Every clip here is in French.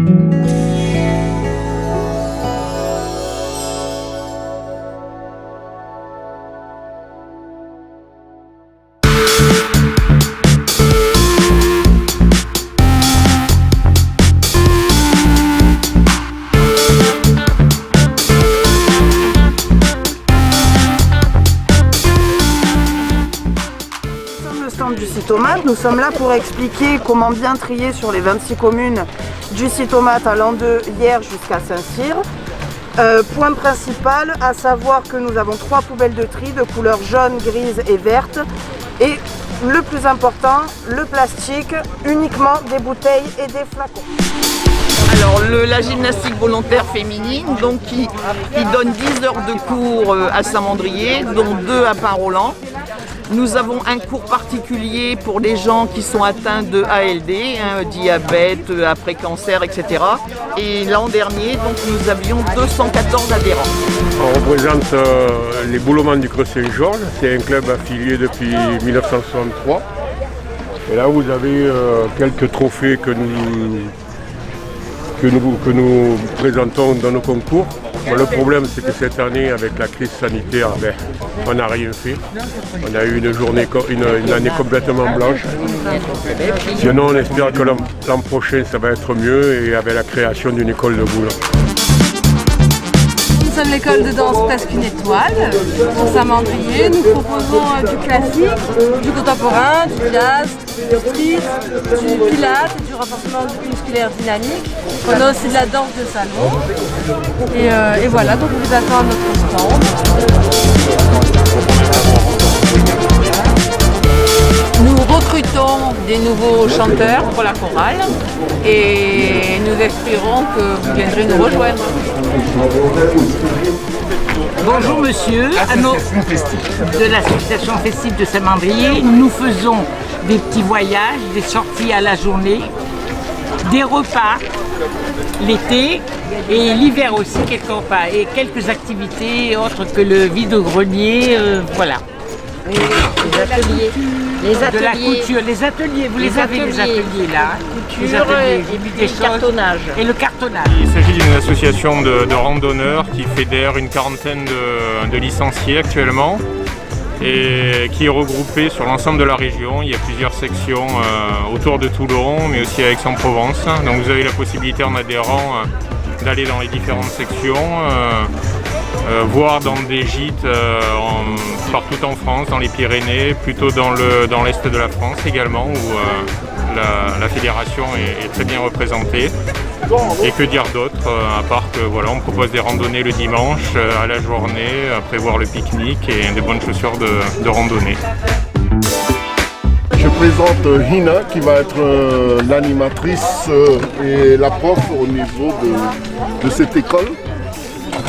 Du Citomate. Nous sommes là pour expliquer comment bien trier sur les 26 communes du Citomate allant de Hyères jusqu'à Saint-Cyr. Point principal, à savoir que nous avons 3 poubelles de tri de couleur jaune, grise et verte. Et le plus important, le plastique, uniquement des bouteilles et des flacons. Alors la gymnastique volontaire féminine donc, qui donne 10 heures de cours à Saint-Mandrier, dont 2 à Pint-Roland. Nous avons un cours particulier pour les gens qui sont atteints de ALD, diabète, après cancer, etc. Et l'an dernier, donc, nous avions 214 adhérents. On représente les Boulemans du Creux Saint-Georges. C'est un club affilié depuis 1963. Et là, vous avez quelques trophées que nous présentons dans nos concours. Bon, le problème, c'est que cette année, avec la crise sanitaire, on n'a rien fait. On a eu une année complètement blanche. Sinon, on espère que l'an prochain, ça va être mieux et avec la création d'une école de boule. Nous sommes l'école de danse Presque une étoile, sur Saint-Mandrier. Nous proposons du classique, du contemporain, du jazz, du street, du pilates, du renforcement musculaire dynamique. On a aussi de la danse de salon. Et voilà, donc on vous attend à notre stand. Nous recrutons des nouveaux chanteurs pour la chorale et nous espérons que vous viendrez nous rejoindre. Bonjour monsieur, de l'association festive de Saint-Mandrier. Nous faisons des petits voyages, des sorties à la journée, des repas l'été et l'hiver aussi quelques repas et quelques activités autres que le vide-grenier, voilà. Oui, les ateliers. De la couture, les ateliers, vous les avez les ateliers là. Couture et le cartonnage. Et le cartonnage. Il s'agit d'une association de randonneurs qui fédère une quarantaine de licenciés actuellement et qui est regroupée sur l'ensemble de la région. Il y a plusieurs sections autour de Toulon, mais aussi à Aix-en-Provence. Donc vous avez la possibilité en adhérant d'aller dans les différentes sections, voire dans des gîtes partout en France, dans les Pyrénées, plutôt dans l'est de la France également, où la fédération est très bien représentée. Et que dire d'autre, à part que voilà, on propose des randonnées le dimanche à la journée, prévoir le pique-nique et des bonnes chaussures de randonnée. Je présente Hina qui va être l'animatrice et la prof au niveau de cette école.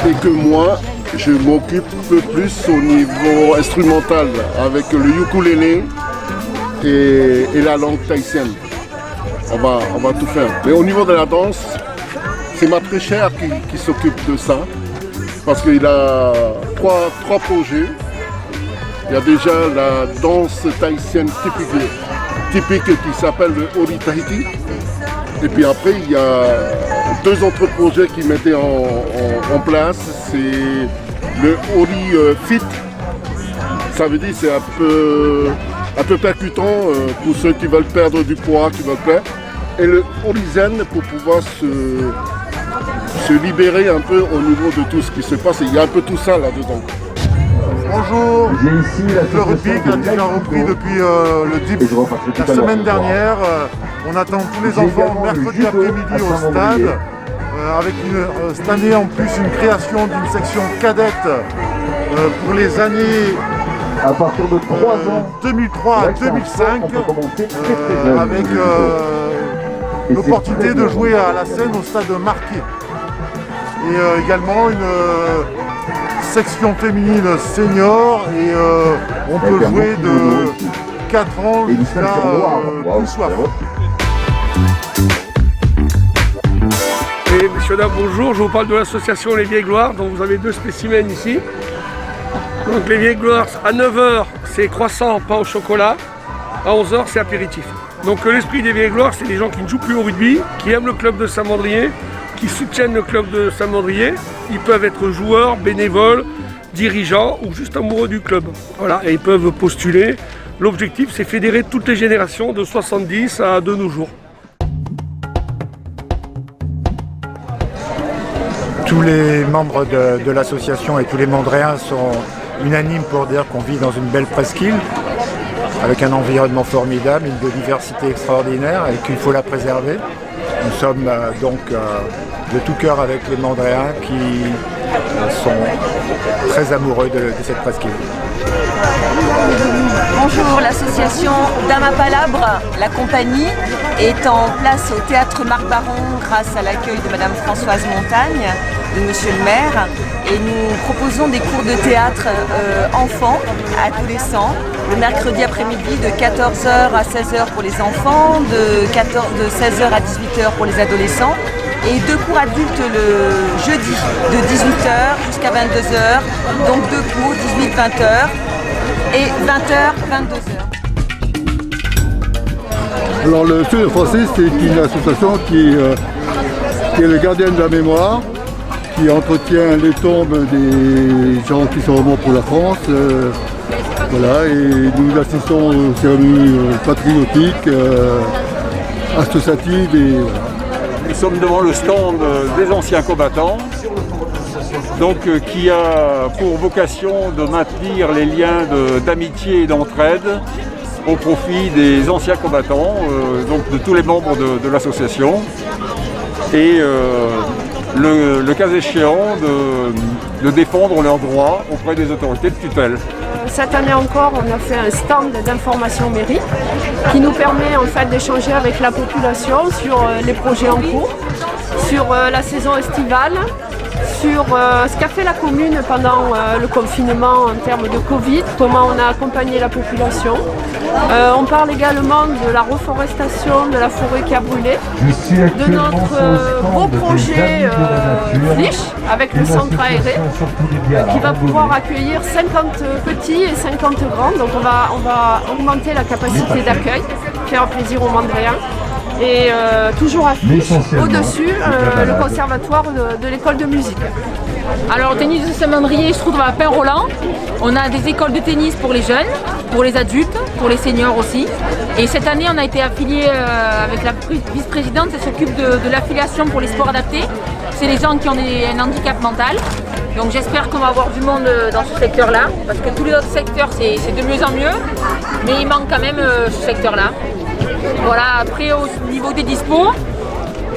Et que moi, je m'occupe plus au niveau instrumental avec le ukulélé et la langue tahitienne. On va tout faire. Mais au niveau de la danse, c'est ma très chère qui s'occupe de ça. Parce qu'il a trois projets. Il y a déjà la danse tahitienne typique qui s'appelle le Ori Tahiti. Et puis après, il y a 2 autres projets qui mettaient en place. C'est le Ori Fit. Ça veut dire c'est un peu percutant pour ceux qui veulent perdre du poids, qui veulent perdre. Et le Ori Zen pour pouvoir se libérer un peu au niveau de tout ce qui se passe. Il y a un peu tout ça là-dedans. Bonjour, le rugby qui a déjà repris depuis le début la semaine dernière. On attend tous les enfants mercredi après-midi au stade, avec cette année en plus une création d'une section cadette pour les années à partir de 3 ans, 2003 à 2005, avec l'opportunité de jouer à la scène au stade Marquet. Et également une section féminine senior et on peut jouer de 4 ans jusqu'à plus soif. Et messieurs, dames, bonjour, je vous parle de l'association Les Vieilles Gloires, dont vous avez 2 spécimens ici. Donc les Vieilles Gloires, à 9 h c'est croissant, pain au chocolat, à 11 h c'est apéritif. Donc l'esprit des Vieilles Gloires, c'est des gens qui ne jouent plus au rugby, qui aiment le club de Saint-Mandrier, qui soutiennent le club de Saint-Mandrier. Ils peuvent être joueurs, bénévoles, dirigeants ou juste amoureux du club. Voilà, et ils peuvent postuler. L'objectif, c'est fédérer toutes les générations de 70 à de nos jours. Tous les membres de l'association et tous les Mandréens sont unanimes pour dire qu'on vit dans une belle presqu'île, avec un environnement formidable, une biodiversité extraordinaire et qu'il faut la préserver. Nous sommes donc de tout cœur avec les Mandréens qui sont très amoureux de cette presqu'île. Bonjour, l'association Dama Palabre, la compagnie, est en place au théâtre Marc Baron grâce à l'accueil de Madame Françoise Montagne, de Monsieur le maire, et nous proposons des cours de théâtre enfants, adolescents, le mercredi après-midi de 14h à 16h pour les enfants, de 16h à 18h pour les adolescents, et 2 cours adultes le jeudi de 18h jusqu'à 22h, donc 2 cours 18-20h et 20h-22h. Alors le Studio français, c'est une association qui est le gardien de la mémoire, qui entretient les tombes des gens qui sont morts pour la France. Voilà, et nous assistons aux cérémonies patriotiques, associatives et voilà. Nous sommes devant le stand des anciens combattants, donc, qui a pour vocation de maintenir les liens d'amitié et d'entraide au profit des anciens combattants, donc de tous les membres de l'association, et le cas échéant de défendre leurs droits auprès des autorités de tutelle. Cette année encore, on a fait un stand d'information mairie qui nous permet en fait d'échanger avec la population sur les projets en cours, sur la saison estivale, sur ce qu'a fait la commune pendant le confinement en termes de Covid, comment on a accompagné la population. On parle également de la reforestation de la forêt qui a brûlé, de notre beau projet Fliche avec le centre aéré qui va pouvoir accueillir 50 petits et 50 grands. Donc on va augmenter la capacité d'accueil, faire plaisir aux Mandréens. Et toujours à Fliche, au-dessus, le conservatoire de l'école de musique. Alors le tennis de Saint-Mandrier se trouve à Pin-Roland. On a des écoles de tennis pour les jeunes, pour les adultes, pour les seniors aussi. Et cette année, on a été affilié avec la vice-présidente qui s'occupe de l'affiliation pour les sports adaptés. C'est les gens qui ont un handicap mental. Donc j'espère qu'on va avoir du monde dans ce secteur-là, parce que tous les autres secteurs, c'est de mieux en mieux. Mais il manque quand même ce secteur-là. Voilà, après au niveau des dispos,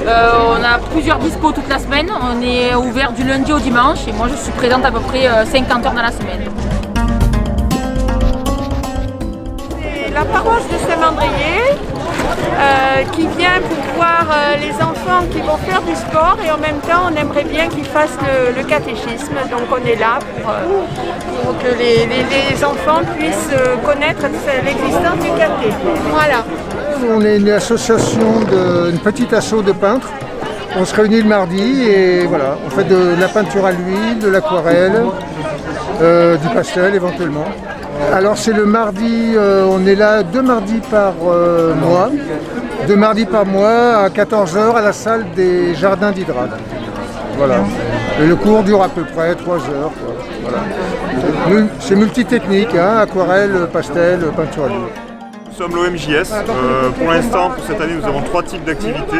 on a plusieurs dispos toute la semaine. On est ouvert du lundi au dimanche et moi je suis présente à peu près 50 heures dans la semaine. C'est la paroisse de Saint-Mandrier qui vient pour voir les enfants qui vont faire du sport et en même temps on aimerait bien qu'ils fassent le catéchisme. Donc on est là pour que les enfants puissent connaître l'existence du caté. Voilà. On est une association, une petite asso de peintres. On se réunit le mardi et voilà, on fait de la peinture à l'huile, de l'aquarelle, du pastel éventuellement. Alors c'est le mardi, on est là 2 mardis par mois. 2 mardis par mois à 14h à la salle des Jardins d'Hydrade. Voilà. Et le cours dure à peu près 3 heures. Voilà. C'est multitechnique, hein, aquarelle, pastel, peinture à l'huile. Nous sommes l'OMJS. Pour l'instant, pour cette année, nous avons 3 types d'activités.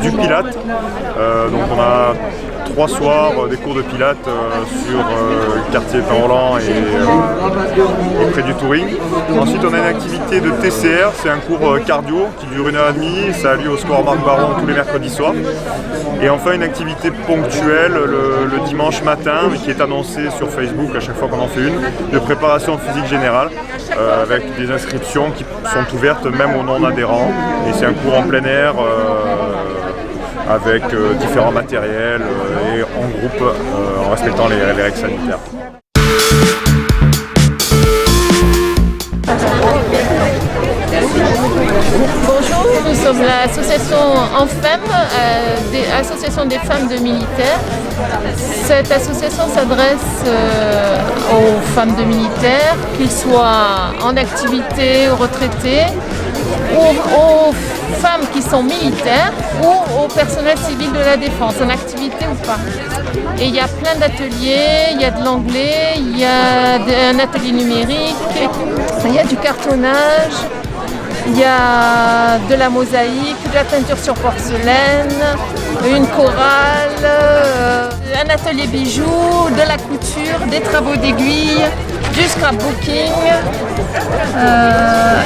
Du pilate, donc on a 3 soirs des cours de pilates sur le quartier Pin-Roland et près du Touring. Ensuite, on a une activité de TCR, c'est un cours cardio qui dure 1h30, ça a lieu au square Marc Baron tous les mercredis soirs. Et enfin, une activité ponctuelle le dimanche matin, mais qui est annoncée sur Facebook à chaque fois qu'on en fait une, de préparation physique générale, avec des inscriptions qui sont ouvertes même aux non-adhérents. Et c'est un cours en plein air avec différents matériels et en groupe en respectant les règles sanitaires. Bonjour, nous sommes l'association ENFEM, association des femmes de militaires. Cette association s'adresse aux femmes de militaires, qu'ils soient en activité ou retraités, aux femmes qui sont militaires ou au personnel civil de la défense, en activité ou pas. Et il y a plein d'ateliers, il y a de l'anglais, il y a un atelier numérique, il y a du cartonnage, il y a de la mosaïque, de la peinture sur porcelaine, une chorale, un atelier bijoux, de la couture, des travaux d'aiguille, du scrapbooking.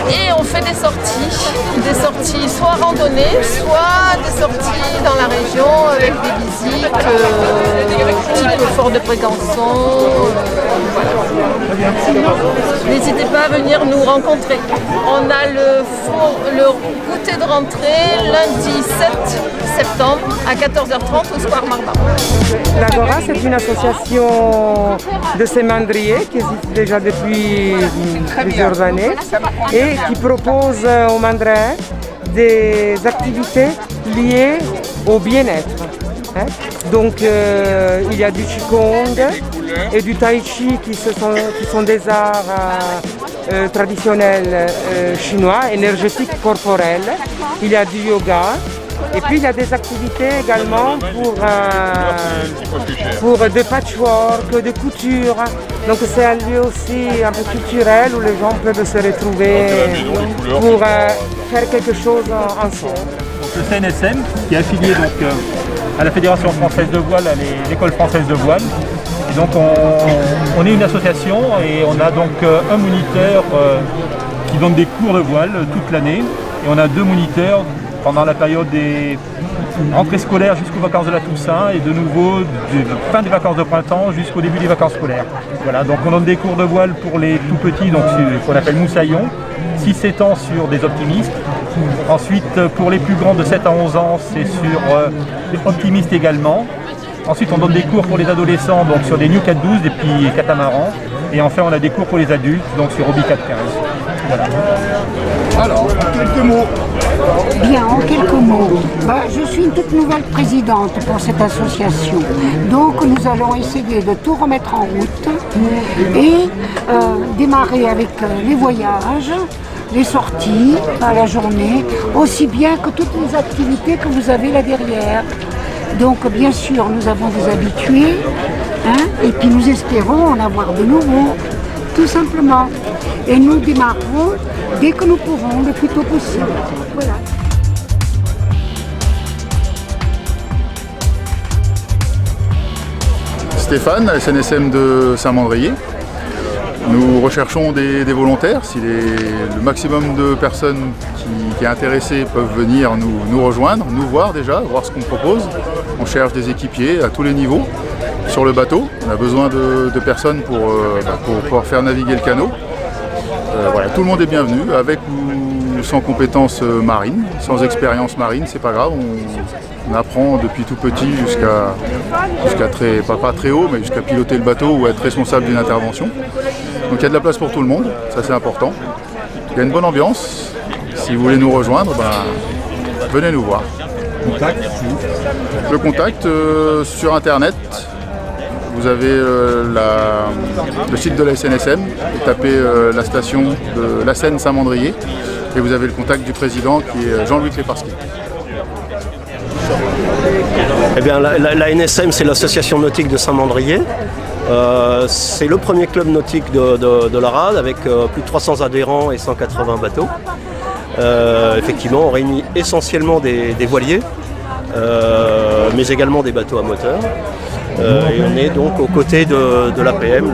Et on fait des sorties soit randonnées, soit des sorties dans la région avec des visites type Fort de Brégançon. N'hésitez pas à venir nous rencontrer. On a le goûter de rentrée lundi 7 septembre à 14h30 au Square Marbaron. L'Agora, c'est une association de sémandriers qui existe déjà depuis plusieurs années et qui propose aux mandrins des activités liées au bien-être. Donc il y a du Qigong et du Tai Chi qui sont des arts traditionnels chinois, énergétiques, corporels. Il y a du yoga. Et puis il y a des activités également pour de patchwork, de couture. Donc c'est un lieu aussi un peu culturel où les gens peuvent se retrouver pour faire quelque chose ensemble. Donc, le CNSM qui est affilié donc, à la Fédération française de voile, à l'école française de voile. Et donc on est une association et on a donc un moniteur qui donne des cours de voile toute l'année. Et on a 2 moniteurs pendant la période des rentrées scolaires jusqu'aux vacances de la Toussaint et de nouveau de fin des vacances de printemps jusqu'au début des vacances scolaires. Voilà, donc on donne des cours de voile pour les tout petits, donc qu'on appelle moussaillons, 6-7 ans sur des optimistes. Ensuite pour les plus grands de 7 à 11 ans c'est sur optimistes également. Ensuite on donne des cours pour les adolescents donc sur des New 412, des petits catamarans. Et enfin on a des cours pour les adultes donc sur Hobby 415. Voilà. Alors, quelques mots. Bien, en quelques mots. Je suis une toute nouvelle présidente pour cette association. Donc nous allons essayer de tout remettre en route et démarrer avec les voyages, les sorties à la journée, aussi bien que toutes les activités que vous avez là derrière. Donc bien sûr, nous avons des habitués, et puis nous espérons en avoir de nouveaux, tout simplement. Et nous démarrerons dès que nous pourrons, le plus tôt possible. Voilà. Stéphane, SNSM de Saint-Mandrier. Nous recherchons des volontaires. Si le maximum de personnes qui est intéressées peuvent venir nous rejoindre, nous voir déjà, voir ce qu'on propose. On cherche des équipiers à tous les niveaux sur le bateau. On a besoin de personnes pour pouvoir faire naviguer le canot. Voilà, tout le monde est bienvenu, avec ou sans compétences marines, sans expérience marine, c'est pas grave. On apprend depuis tout petit jusqu'à très, pas très haut, mais jusqu'à piloter le bateau ou être responsable d'une intervention. Donc il y a de la place pour tout le monde, ça c'est important. Il y a une bonne ambiance. Si vous voulez nous rejoindre, venez nous voir. Le contact sur internet. Vous avez le site de la SNSM, vous tapez la station de la Seine Saint-Mandrier et vous avez le contact du président qui est Jean-Louis Kleparski. Eh bien, la NSM, c'est l'association nautique de Saint-Mandrier. C'est le premier club nautique de la rade avec plus de 300 adhérents et 180 bateaux. Effectivement, on réunit essentiellement des voiliers, mais également des bateaux à moteur. Et on est donc aux côtés de l'APM,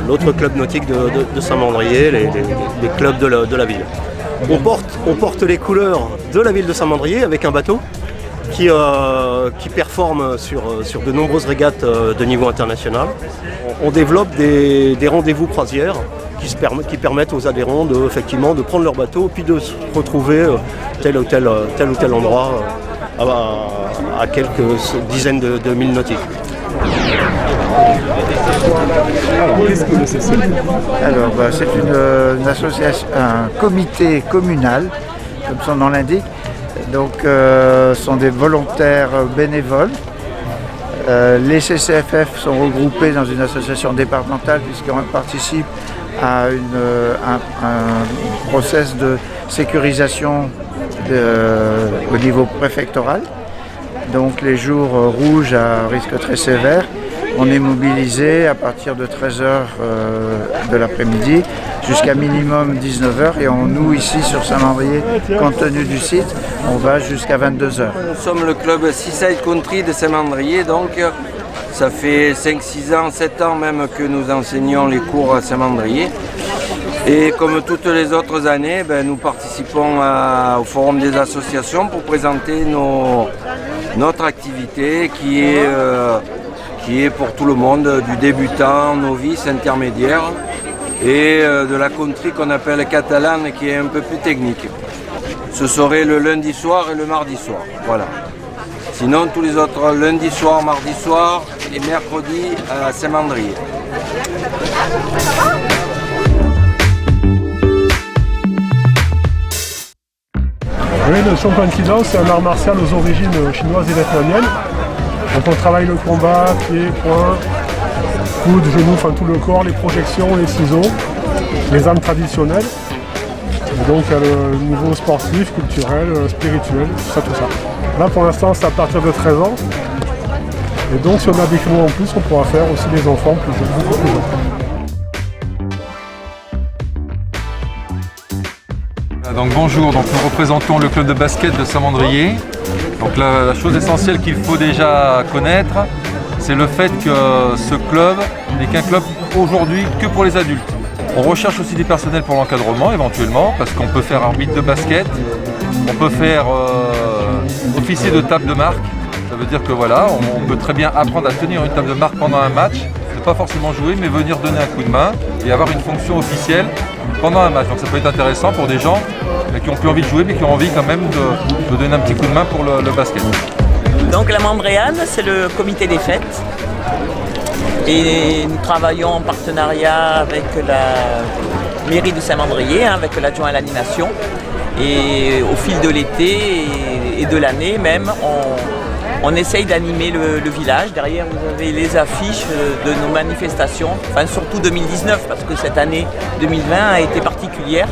l'autre club nautique de Saint-Mandrier, les clubs de la ville. On porte les couleurs de la ville de Saint-Mandrier avec un bateau qui performe sur de nombreuses régates de niveau international. On développe des rendez-vous croisières qui permettent aux adhérents de prendre leur bateau puis de se retrouver tel ou tel endroit à quelques dizaines de milles nautiques. Alors, qu'est-ce que c'est? Alors, c'est une association, un comité communal, comme son nom l'indique. Donc, ce sont des volontaires bénévoles. Les CCFF sont regroupés dans une association départementale puisqu'on participe à un process sécurisation au niveau préfectoral. Donc les jours rouges à risque très sévère, on est mobilisé à partir de 13h de l'après-midi jusqu'à minimum 19h et nous ici sur Saint-Mandrier, compte tenu du site, on va jusqu'à 22h. Nous sommes le club Seaside Country de Saint-Mandrier, donc ça fait 5, 6 ans, 7 ans même que nous enseignons les cours à Saint-Mandrier. Et comme toutes les autres années, nous participons au forum des associations pour présenter notre activité qui est pour tout le monde, du débutant, novice, intermédiaire, et de la country qu'on appelle catalane qui est un peu plus technique. Ce serait le lundi soir et le mardi soir. Voilà. Sinon tous les autres lundi soir, mardi soir et mercredi à Saint-Mandrier. Oui, le Shopan Kido, c'est un art martial aux origines chinoises et vietnamiennes. Donc on travaille le combat, pieds, poings, coudes, genoux, enfin tout le corps, les projections, les ciseaux, les armes traditionnelles. Et donc le niveau sportif, culturel, spirituel, tout ça. Là pour l'instant c'est à partir de 13 ans. Et donc si on a des chevaux en plus, on pourra faire aussi des enfants plus jeunes, beaucoup plus jeunes. Donc bonjour, donc nous représentons le club de basket de Saint-Mandrier. Donc la chose essentielle qu'il faut déjà connaître, c'est le fait que ce club n'est qu'un club aujourd'hui que pour les adultes. On recherche aussi des personnels pour l'encadrement éventuellement, parce qu'on peut faire arbitre de basket, on peut faire officier de table de marque. Ça veut dire que voilà, on peut très bien apprendre à tenir une table de marque pendant un match, ne pas forcément jouer, mais venir donner un coup de main et avoir une fonction officielle pendant un match. Donc ça peut être intéressant pour des gens qui n'ont plus envie de jouer mais qui ont envie quand même de donner un petit coup de main pour le basket. Donc la Membréane, c'est le comité des fêtes. Et nous travaillons en partenariat avec la mairie de Saint-Mandrier, avec l'adjoint à l'animation. Et au fil de l'été et de l'année même, on essaye d'animer le village. Derrière, vous avez les affiches de nos manifestations, enfin surtout 2019, parce que cette année 2020 a été particulière.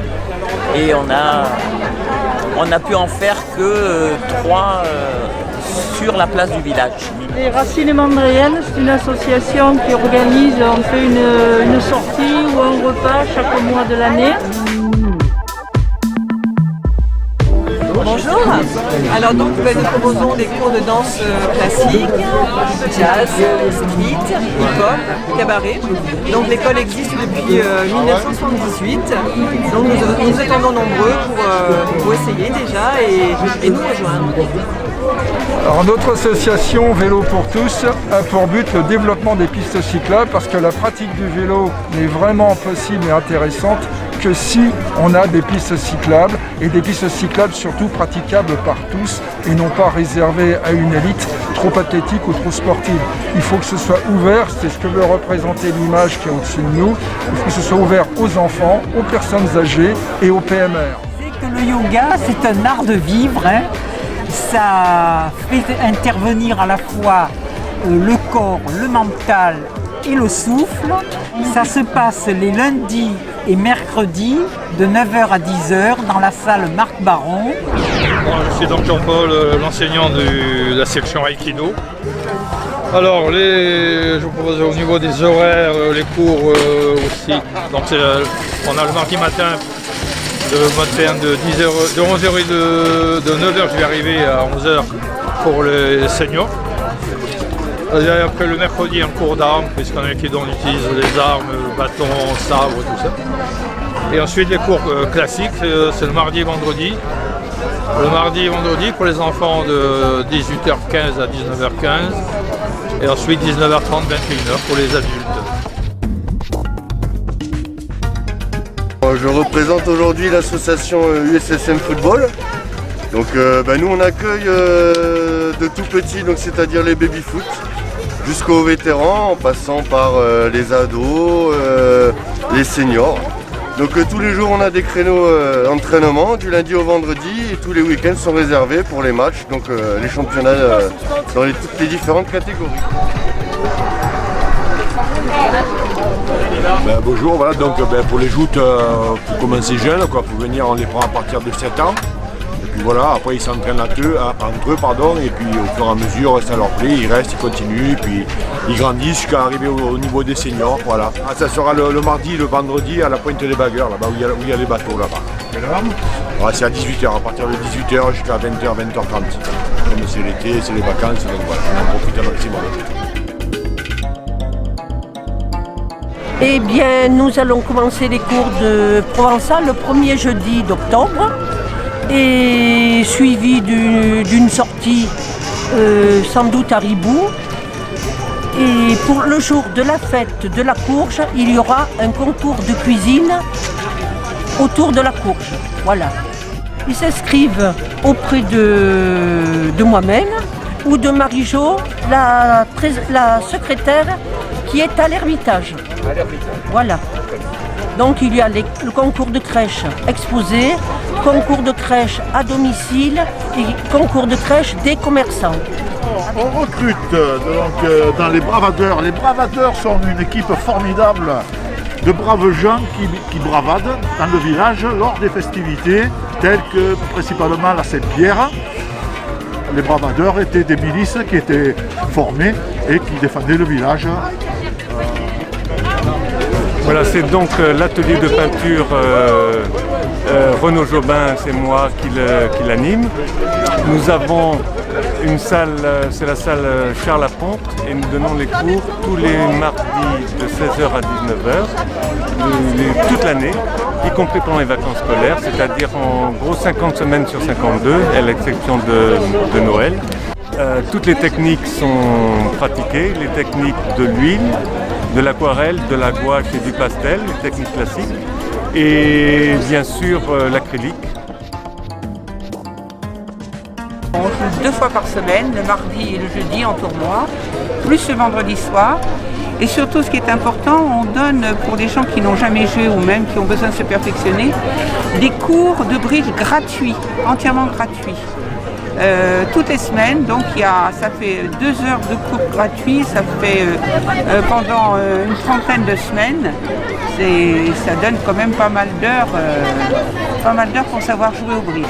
Et on a pu en faire que 3 sur la place du village. Les Racines Mandriennes, c'est une association qui organise, on fait une sortie ou un repas chaque mois de l'année. Bonjour. Alors donc nous proposons des cours de danse classique, jazz, street, hip-hop, cabaret. Donc l'école existe depuis 1978. Donc nous attendons nombreux pour essayer déjà et nous rejoindre. Alors notre association Vélo pour tous a pour but le développement des pistes cyclables parce que la pratique du vélo n'est vraiment possible et intéressante que si on a des pistes cyclables et des pistes cyclables surtout praticables par tous et non pas réservées à une élite trop athlétique ou trop sportive. Il faut que ce soit ouvert, c'est ce que veut représenter l'image qui est au-dessus de nous, il faut que ce soit ouvert aux enfants, aux personnes âgées et aux PMR. C'est que le yoga c'est un art de vivre, hein. Ça fait intervenir à la fois le corps, le mental et le souffle. Ça se passe les lundis et mercredis de 9h à 10h dans la salle Marc Baron. Je suis donc Jean-Paul, l'enseignant de la section Aikido. Alors, je vous propose au niveau des horaires, les cours aussi. Donc, on a le mardi matin de 11h et de 9h, je vais arriver à 11h pour les seniors. Après le mercredi, un cours d'armes, puisqu'en Aikido on utilise les armes, bâtons, sabres, tout ça. Et ensuite les cours classiques, c'est le mardi et vendredi. Le mardi et vendredi pour les enfants de 18h15 à 19h15. Et ensuite 19h30, 21h pour les adultes. Je représente aujourd'hui l'association USSM Football. Donc nous on accueille de tout petits, c'est-à-dire les baby-foot, jusqu'aux vétérans, en passant par les ados, les seniors. Donc tous les jours on a des créneaux d'entraînement, du lundi au vendredi, et tous les week-ends sont réservés pour les matchs, donc les championnats dans toutes les différentes catégories. Bonjour, voilà, donc pour les joutes, pour commencer jeune, quoi, pour venir, on les prend à partir de 7 ans. Et puis voilà, après ils s'entraînent entre eux, et puis au fur et à mesure, ça leur plaît, ils restent, ils continuent, et puis ils grandissent jusqu'à arriver au niveau des seniors, voilà. Ça sera le mardi et le vendredi à la Pointe des Bagueurs, là-bas où il y a les bateaux, là-bas. C'est à 18h, à partir de 18h jusqu'à 20h, 20h30. Comme c'est l'été, c'est les vacances, donc voilà, on profite un maximum. Eh bien, nous allons commencer les cours de provençal le premier jeudi d'octobre et suivi d'une sortie sans doute à Ribou. Et pour le jour de la fête de la courge, il y aura un concours de cuisine autour de la courge. Voilà. Ils s'inscrivent auprès de moi-même ou de Marie-Jo, la secrétaire qui est à l'Ermitage. Voilà. Donc il y a le concours de crèche exposé, concours de crèche à domicile et concours de crèche des commerçants. On recrute donc, dans les bravadeurs. Les bravadeurs sont une équipe formidable de braves gens qui bravadent dans le village lors des festivités telles que principalement la Saint-Pierre. Les bravadeurs étaient des milices qui étaient formées et qui défendaient le village. Voilà, c'est donc l'atelier de peinture Renaud Jobin, c'est moi qui l'anime. Nous avons une salle, c'est la salle Charles Laponte, et nous donnons les cours tous les mardis de 16h à 19h, toute l'année, y compris pendant les vacances scolaires, c'est-à-dire en gros 50 semaines sur 52, à l'exception de Noël. Toutes les techniques sont pratiquées, les techniques de l'huile, de l'aquarelle, de la gouache et du pastel, les techniques classiques, et bien sûr l'acrylique. On joue 2 fois par semaine, le mardi et le jeudi en tournoi, plus le vendredi soir. Et surtout, ce qui est important, on donne pour les gens qui n'ont jamais joué ou même qui ont besoin de se perfectionner, des cours de bridge gratuits, entièrement gratuits. Toutes les semaines, donc ça fait 2 heures de cours gratuits, ça fait pendant une trentaine de semaines, ça donne quand même pas mal d'heures pour savoir jouer au bridge.